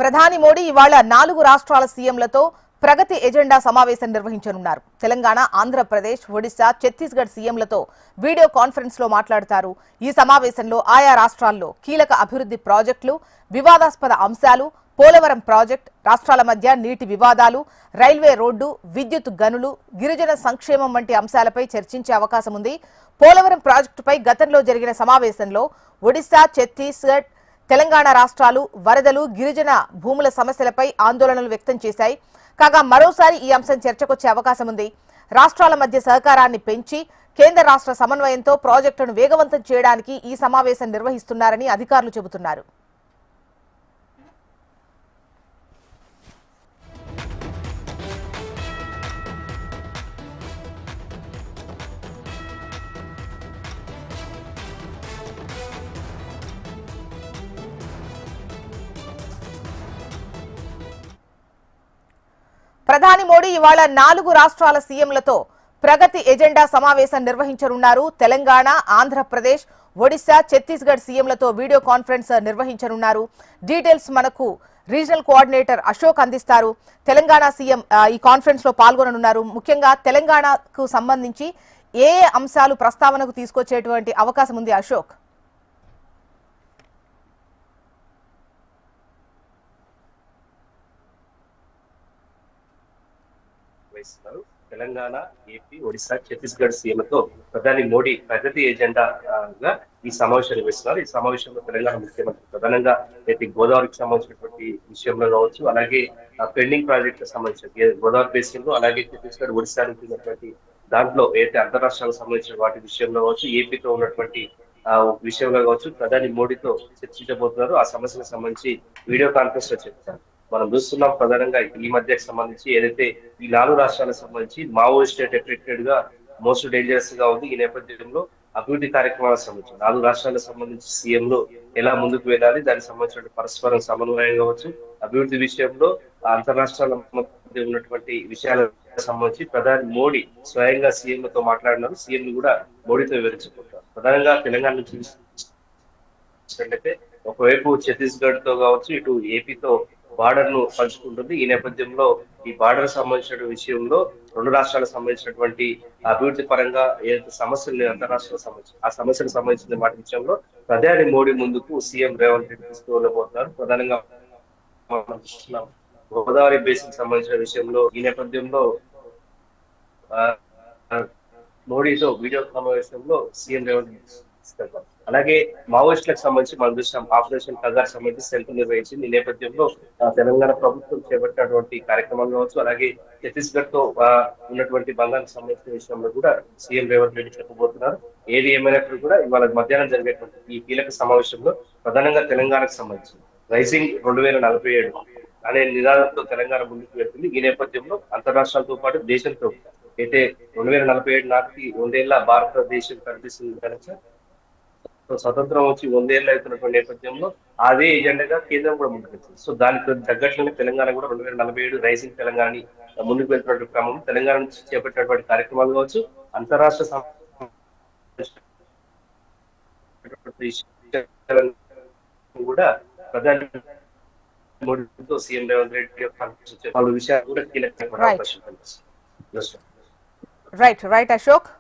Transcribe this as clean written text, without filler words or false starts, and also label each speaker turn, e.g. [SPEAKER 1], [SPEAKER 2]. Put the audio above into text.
[SPEAKER 1] ప్రధాని మోడీ ఇవాళ 4 రాష్ట్రాల సీఎంలతో ప్రగతి ఎజెండా సమావేశం నిర్వహించనున్నారు. తెలంగాణ, ఆంధ్రప్రదేశ్, ఒడిశా, ఛత్తీస్గఢ్ సీఎంలతో వీడియో కాన్ఫరెన్స్ లో మాట్లాడతారు. ఈ సమావేశంలో ఆయా రాష్ట్రాల్లో కీలక అభివృద్ధి ప్రాజెక్టులు, వివాదాస్పద అంశాలు, పోలవరం ప్రాజెక్ట్, రాష్ట్రాల మధ్య నీటి వివాదాలు, రైల్వే రోడ్డు, విద్యుత్ గనులు, గిరిజన సంక్షేమం వంటి అంశాలపై చర్చించే అవకాశం ఉంది. పోలవరం ప్రాజెక్టుపై గతంలో జరిగిన సమావేశంలో ఒడిశా, ఛత్తీస్గఢ్, తెలంగాణ రాష్ట్రాలు వరదలు, గిరిజన భూముల సమస్యలపై ఆందోళనలు వ్యక్తం చేశాయి. కాగా మరోసారి ఈ అంశం చర్చకొచ్చే అవకాశం ఉంది. రాష్ట్రాల మధ్య సహకారాన్ని పెంచి కేంద్ర రాష్ట్ర సమన్వయంతో ప్రాజెక్టును వేగవంతం చేయడానికి ఈ సమావేశం నిర్వహిస్తున్నారని అధికారులు చెబుతున్నారు. ప్రధాని మోడీ ఇవాళ 4 రాష్ట్రాల సీఎంలతో ప్రగతి ఎజెండా సమావేశం నిర్వహించనున్నారు. తెలంగాణ, ఆంధ్రప్రదేశ్, ఒడిశా, ఛత్తీస్గఢ్ సీఎంలతో వీడియో కాన్ఫరెన్స్ నిర్వహించనున్నారు. డీటెయిల్స్ మనకు రీజనల్ కోఆర్డినేటర్ అశోక్ అందిస్తారు. తెలంగాణ సీఎం ఈ కాన్ఫరెన్స్ లో పాల్గొననున్నారు. ముఖ్యంగా తెలంగాణకు సంబంధించి ఏ అంశాలు ప్రస్తావనకు తీసుకొచ్చేటువంటి అవకాశం ఉంది అశోక్?
[SPEAKER 2] తెలంగాణ, ఏపీ, ఒడిశా, ఛత్తీస్గఢ్ సీఎంలతో ప్రధాని మోడీ ప్రగతి ఎజెండాగా ఈ సమావేశం నిర్వహిస్తున్నారు. ఈ సమావేశంలో తెలంగాణ ముఖ్యమంత్రి ప్రధానంగా ఏపీ గోదావరికి సంబంధించినటువంటి విషయంలో కావచ్చు, అలాగే పెండింగ్ ప్రాజెక్టులకు సంబంధించిన గోదావరి బేసిన్ లో, అలాగే ఛత్తీస్గఢ్, ఒడిశా నుంచి ఉన్నటువంటి దాంట్లో అయితే అంతరాష్ట్రాలకు సంబంధించిన వాటి విషయంలో కావచ్చు, ఏపీతో ఉన్నటువంటి విషయంలో కావచ్చు ప్రధాని మోడీతో చర్చించబోతున్నారు. ఆ సమస్యలకు సంబంధించి వీడియో కాన్ఫరెన్స్ లో చెప్తారు. మనం చూస్తున్నాం ప్రధానంగా ఈ మధ్యకు సంబంధించి ఏదైతే ఈ 4 రాష్ట్రాలకు సంబంధించి మావోయిస్ట్ ఎఫెక్టెడ్ గా మోస్ట్ డేంజరస్ గా ఉంది. ఈ నేపథ్యంలో అభివృద్ధి కార్యక్రమాలకు సంబంధించి 4 రాష్ట్రాలకు సంబంధించి సీఎంలు ఎలా ముందుకు వెళ్ళాలి, దానికి సంబంధించిన పరస్పరం సమన్వయం కావచ్చు, అభివృద్ధి విషయంలో అంతరాష్ట్రాల మధ్య ఉన్నటువంటి విషయాలకు సంబంధించి ప్రధాని మోడీ స్వయంగా సీఎంలతో మాట్లాడినారు. సీఎంలు కూడా మోడీతో వివరించుకుంటారు. ప్రధానంగా తెలంగాణ నుంచి ఒకవైపు ఛత్తీస్గఢ్ తో కావచ్చు, ఇటు ఏపీతో బార్డర్ ను పంచుకుంటుంది. ఈ నేపథ్యంలో ఈ బార్డర్ సంబంధించిన విషయంలో 2 రాష్ట్రాలకు సంబంధించినటువంటి అభివృద్ధి పరంగా ఏదైతే సమస్యలు అంతరాష్ట్రాలకు సంబంధించి ఆ సమస్యలకు సంబంధించిన వాటి విషయంలో ప్రధాని మోడీ ముందుకు సీఎం రేవంత్ రెడ్డి తీసుకువెళ్ళబోతున్నారు. ప్రధానంగా గోదావరి బేసిన్ సంబంధించిన విషయంలో ఈ నేపథ్యంలో మోడీతో వీడియో సమావేశంలో సీఎం రేవంత్ రెడ్డి. అలాగే మావోయిస్టులకు సంబంధించి మనం చూసాం ఆపరేషన్ కగార్ సంబంధించి సెంటర్ నిర్వహించింది. ఈ నేపథ్యంలో తెలంగాణ ప్రభుత్వం చేపట్టినటువంటి కార్యక్రమాలు కావచ్చు, అలాగే ఛత్తీస్గఢ్ తో ఉన్నటువంటి బంగానికి సంబంధించిన విషయంలో కూడా సీఎం రేవంత్ రెడ్డి చెప్పబోతున్నారు. ఏది ఏమైనప్పుడు కూడా ఇవాళ మధ్యాహ్నం జరిగేటువంటి ఈ కీలక సమావేశంలో ప్రధానంగా తెలంగాణకు సంబంధించి రైజింగ్ 2047 అనే నినాదంతో తెలంగాణ ముందుకు వెళ్తుంది. ఈ నేపథ్యంలో అంతరాష్ట్రాలతో పాటు దేశంతో అయితే 2047 నాటికి 100 ఏళ్ల భారతదేశం కనిపిస్తుంది కనుక స్వతంత్రం వచ్చి 100 ఏళ్ళు అవుతున్నటువంటి నేపథ్యంలో అదే ఎజెండాగా కేంద్రం కూడా ముందుకు వచ్చింది. సో దానికి తగ్గట్లుగా తెలంగాణ కూడా 2047 రైజింగ్ తెలంగాణని ముందుకు వెళ్తున్నటువంటి క్రమంలో తెలంగాణ నుంచి చేపట్టినటువంటి కార్యక్రమాలు కావచ్చు, అంతరాష్ట్ర కూడా ప్రధాని మోడీతో సీఎం రేవంత్ రెడ్డి పలు విషయాలు కూడా కీలకంగా అవకాశం కనిపిస్తుంది.
[SPEAKER 1] రైట్ అశోక్.